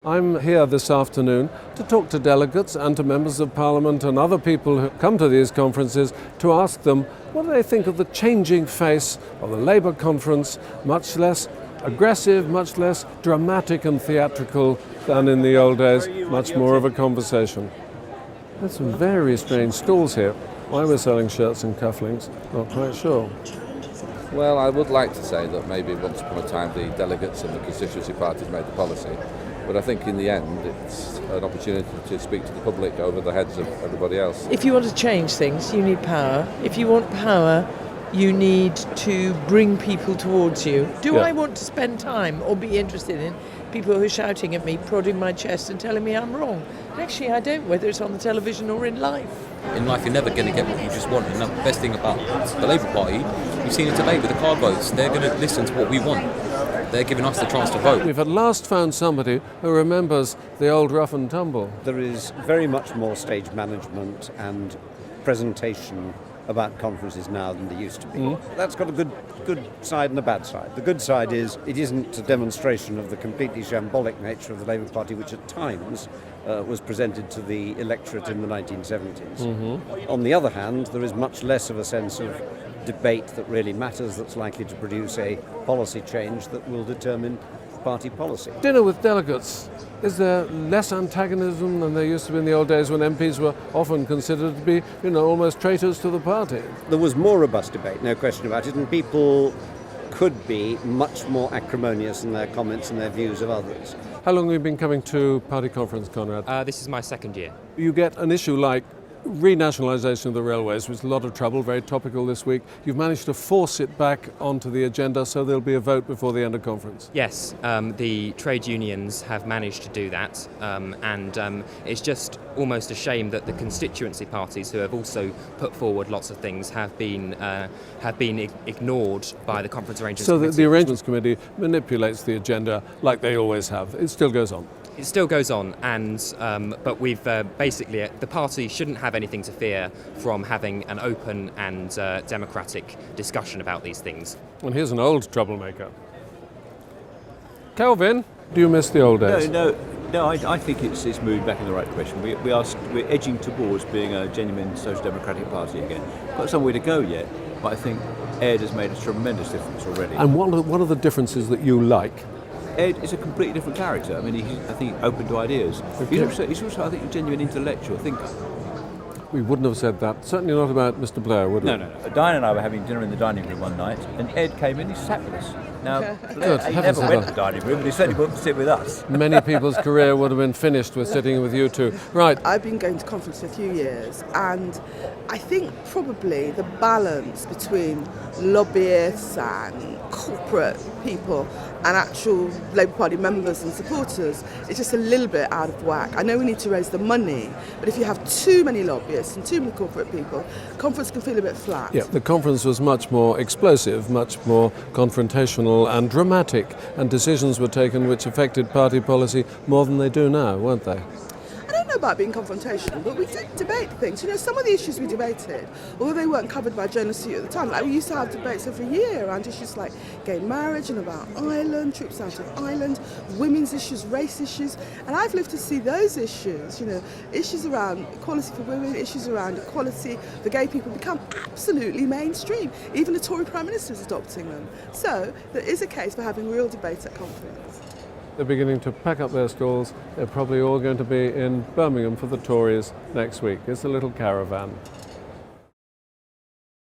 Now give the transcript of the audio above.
I'm here this afternoon to talk to delegates and to members of Parliament and other people who come to these conferences to ask them what do they think of the changing face of the Labour conference, much less aggressive, much less dramatic and theatrical than in the old days, much more of a conversation. There's some very strange stalls here. Why we're selling shirts and cufflinks, not quite sure. Well, I would like to say that maybe once upon a time the delegates and the constituency parties made the policy, but I think in the end it's an opportunity to speak to the public over the heads of everybody else. If you want to change things, you need power. If you want power, you need to bring people towards you. Do I want to spend time or be interested in people who are shouting at me, prodding my chest and telling me I'm wrong? Actually, I don't, whether it's on the television or in life. In life, you're never going to get what you just want. And the best thing about the Labour Party, you've seen it today with the card votes. They're going to listen to what we want. They're giving us the chance to vote. We've at last found somebody who remembers the old rough and tumble. There is very much more stage management and presentation about conferences now than there used to be. That's got a good side and a bad side. The good side is it isn't a demonstration of the completely shambolic nature of the Labour Party, which at times was presented to the electorate in the 1970s. On the other hand, there is much less of a sense of debate that really matters, that's likely to produce a policy change that will determine party policy. Dinner with delegates. Is there less antagonism than there used to be in the old days when MPs were often considered to be, almost traitors to the party? There was more robust debate, no question about it, and people could be much more acrimonious in their comments and their views of others. How long have you been coming to party conference, Conrad? This is my second year. You get an issue like renationalisation of the railways, which is a lot of trouble, very topical this week. You've managed to force it back onto the agenda, so there'll be a vote before the end of conference. Yes, the trade unions have managed to do that, and it's just almost a shame that the constituency parties, who have also put forward lots of things, have been ignored by the conference arrangements so committee. So the arrangements committee manipulates the agenda like they always have. It still goes on. It still goes on, but we've basically, the party shouldn't have anything to fear from having an open and democratic discussion about these things. And here's an old troublemaker. Kelvin, do you miss the old days? No, I think it's moving back in the right direction. We're edging towards being a genuine social democratic party again. Got some way to go yet, but I think Ed has made a tremendous difference already. And what are the differences that you like? Ed is a completely different character. I mean, he's, I think, open to ideas. Okay. He's also, I think, a genuine intellectual thinker. We wouldn't have said that. Certainly not about Mr. Blair, would we? No. Diane and I were having dinner in the dining room one night, and Ed came in, he sat with us. Now, Blair, he never went to the dining room, but he certainly wouldn't sit with us. Many people's career would have been finished with sitting with you two. Right. I've been going to conferences for a few years, and I think probably the balance between lobbyists and corporate people and actual Labour Party members and supporters is just a little bit out of whack. I know we need to raise the money, but if you have too many lobbyists and too many corporate people, conference can feel a bit flat. Yeah, the conference was much more explosive, much more confrontational and dramatic, and decisions were taken which affected party policy more than they do now, weren't they? I don't know about being confrontational, but we did debate things. Some of the issues we debated, although they weren't covered by journalists at the time, like we used to have debates every year around issues like gay marriage and about Ireland, troops out of Ireland, women's issues, race issues, and I've lived to see those issues, issues around equality for women, issues around equality for gay people become absolutely mainstream. Even the Tory Prime Minister is adopting them. So there is a case for having real debates at conference. They're beginning to pack up their stalls. They're probably all going to be in Birmingham for the Tories next week. It's a little caravan.